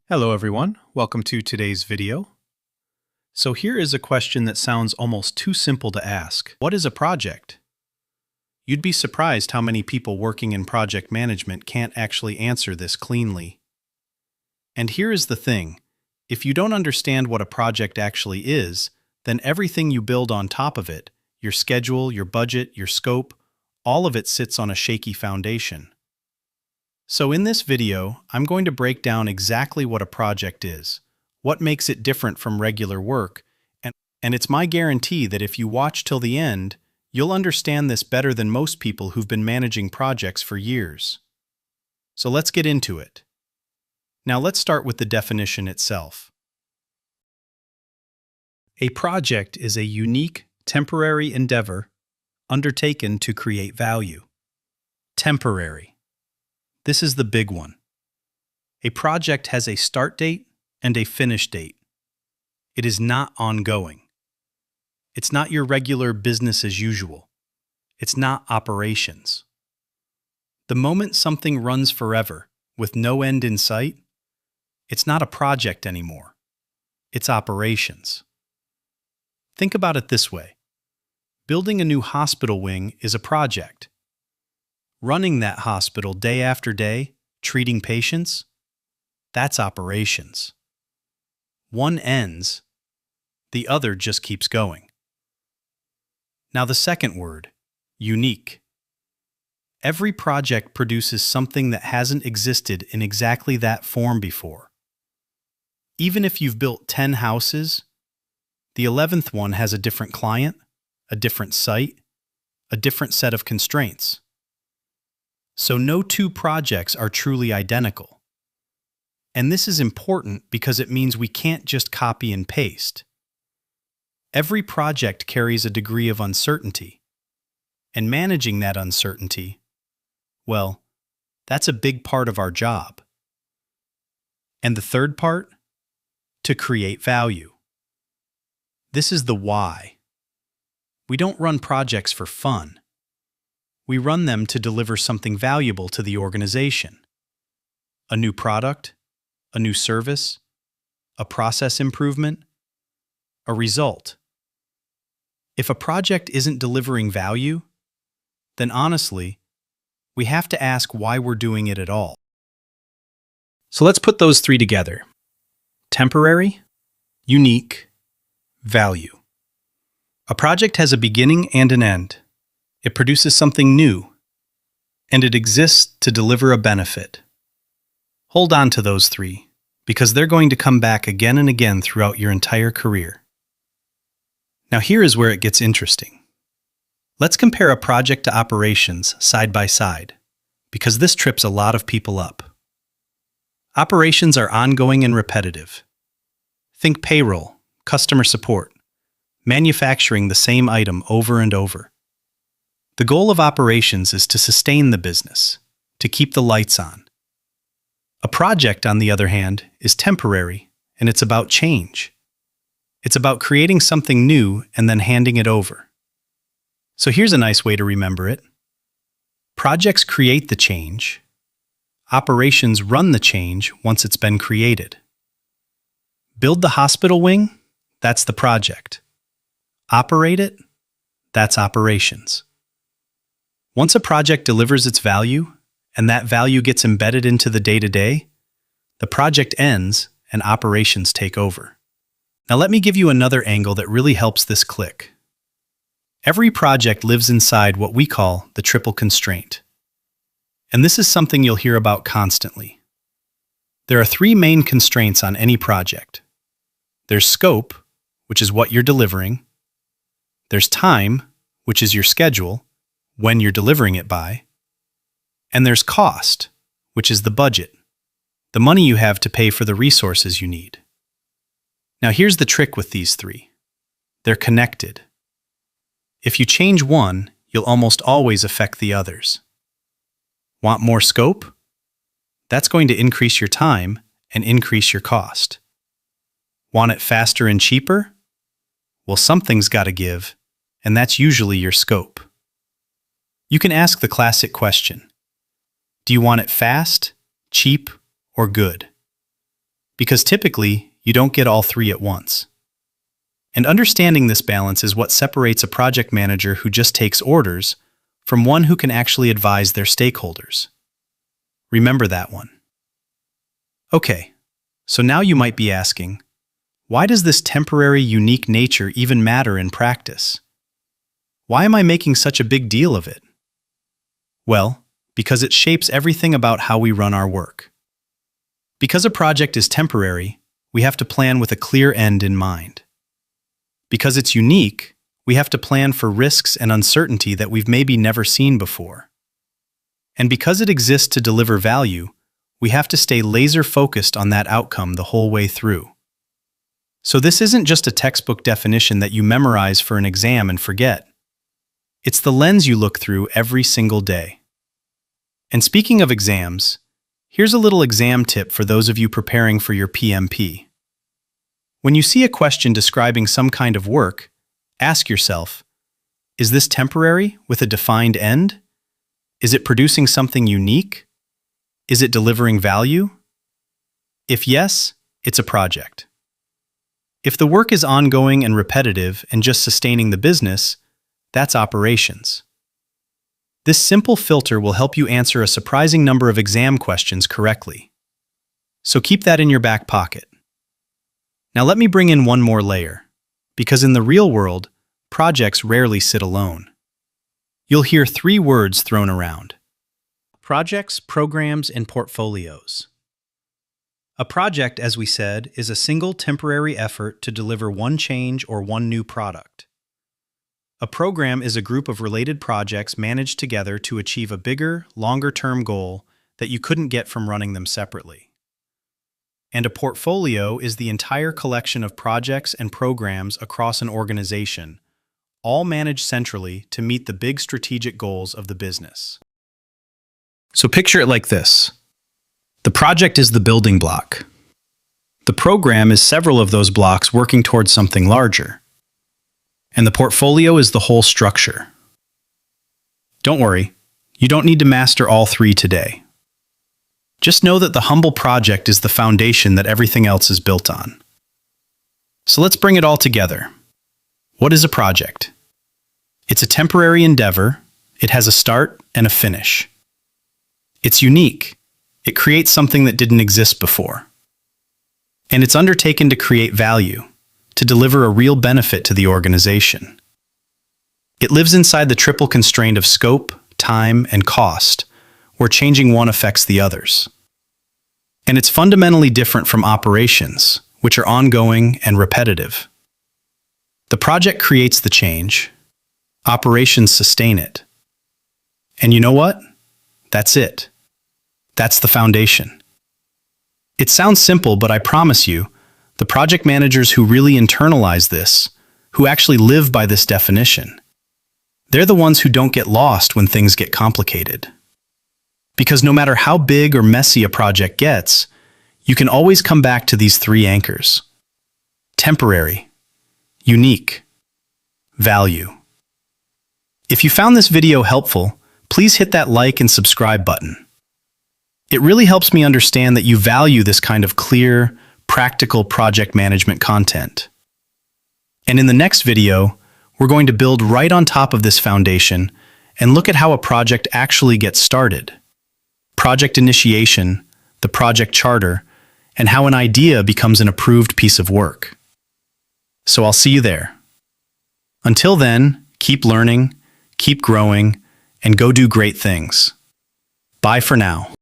Hello everyone, welcome to today's video. So here is a question that sounds almost too simple to ask. What is a project? You'd be surprised how many people working in project management can't actually answer this cleanly. And here is the thing, if you don't understand what a project actually is, then everything you build on top of it, your schedule, your budget, your scope, all of it sits on a shaky foundation. So in this video, I'm going to break down exactly what a project is, what makes it different from regular work, and it's my guarantee that if you watch till the end, you'll understand this better than most people who've been managing projects for years. So let's get into it. Now let's start with the definition itself. A project is a unique, temporary endeavor undertaken to create value. Temporary. This is the big one. A project has a start date and a finish date. It is not ongoing. It's not your regular business as usual. It's not operations. The moment something runs forever, with no end in sight, it's not a project anymore. It's operations. Think about it this way. Building a new hospital wing is a project. Running that hospital day after day, treating patients, that's operations. One ends, the other just keeps going. Now the second word, unique. Every project produces something that hasn't existed in exactly that form before. Even if you've built 10 houses, the 11th one has a different client, a different site, a different set of constraints. So no two projects are truly identical. And this is important because it means we can't just copy and paste. Every project carries a degree of uncertainty. And managing that uncertainty, well, that's a big part of our job. And the third part? To create value. This is the why. We don't run projects for fun. We run them to deliver something valuable to the organization. A new product, a new service, a process improvement, a result. If a project isn't delivering value, then honestly, we have to ask why we're doing it at all. So let's put those three together. Temporary, unique, value. A project has a beginning and an end. It produces something new, and it exists to deliver a benefit. Hold on to those three, because they're going to come back again and again throughout your entire career. Now here is where it gets interesting. Let's compare a project to operations side by side, because this trips a lot of people up. Operations are ongoing and repetitive. Think payroll, customer support, manufacturing the same item over and over. The goal of operations is to sustain the business, to keep the lights on. A project, on the other hand, is temporary, and it's about change. It's about creating something new and then handing it over. So here's a nice way to remember it. Projects create the change. Operations run the change once it's been created. Build the hospital wing? That's the project. Operate it? That's operations. Once a project delivers its value, and that value gets embedded into the day-to-day, the project ends and operations take over. Now let me give you another angle that really helps this click. Every project lives inside what we call the triple constraint. And this is something you'll hear about constantly. There are three main constraints on any project. There's scope, which is what you're delivering. There's time, which is your schedule, when you're delivering it by. And there's cost, which is the budget, the money you have to pay for the resources you need. Now here's the trick with these three. They're connected. If you change one, you'll almost always affect the others. Want more scope? That's going to increase your time and increase your cost. Want it faster and cheaper? Well, something's got to give, and that's usually your scope. You can ask the classic question, do you want it fast, cheap, or good? because typically you don't get all three at once. And understanding this balance is what separates a project manager who just takes orders from one who can actually advise their stakeholders. Remember that one. Okay, so now you might be asking, why does this temporary, unique nature even matter in practice? Why am I making such a big deal of it? Well, because it shapes everything about how we run our work. Because a project is temporary, we have to plan with a clear end in mind. Because it's unique, we have to plan for risks and uncertainty that we've maybe never seen before. And because it exists to deliver value, we have to stay laser-focused on that outcome the whole way through. So this isn't just a textbook definition that you memorize for an exam and forget. It's the lens you look through every single day. And speaking of exams, here's a little exam tip for those of you preparing for your PMP. When you see a question describing some kind of work, ask yourself, is this temporary with a defined end? Is it producing something unique? Is it delivering value? If yes, it's a project. If the work is ongoing and repetitive and just sustaining the business, that's operations. This simple filter will help you answer a surprising number of exam questions correctly. So keep that in your back pocket. Now let me bring in one more layer, because in the real world, projects rarely sit alone. You'll hear three words thrown around: projects, programs, and portfolios. A project, as we said, is a single temporary effort to deliver one change or one new product. A program is a group of related projects managed together to achieve a bigger, longer-term goal that you couldn't get from running them separately. And a portfolio is the entire collection of projects and programs across an organization, all managed centrally to meet the big strategic goals of the business. So picture it like this. The project is the building block. The program is several of those blocks working towards something larger. And the portfolio is the whole structure. Don't worry, you don't need to master all three today. Just know that the humble project is the foundation that everything else is built on. So let's bring it all together. What is a project? It's a temporary endeavor. It has a start and a finish. It's unique. It creates something that didn't exist before. And it's undertaken to create value, to deliver a real benefit to the organization. It lives inside the triple constraint of scope, time, and cost, where changing one affects the others. And it's fundamentally different from operations, which are ongoing and repetitive. The project creates the change. Operations sustain it. And you know what? That's it. That's the foundation. It sounds simple, but I promise you, the project managers who really internalize this, who actually live by this definition, they're the ones who don't get lost when things get complicated. Because no matter how big or messy a project gets, you can always come back to these three anchors: temporary, unique, value. If you found this video helpful, please hit that like and subscribe button. It really helps me understand that you value this kind of clear, practical project management content. And in the next video, we're going to build right on top of this foundation and look at how a project actually gets started. Project initiation, the project charter, and how an idea becomes an approved piece of work. So I'll see you there. Until then, keep learning, keep growing, and go do great things. Bye for now.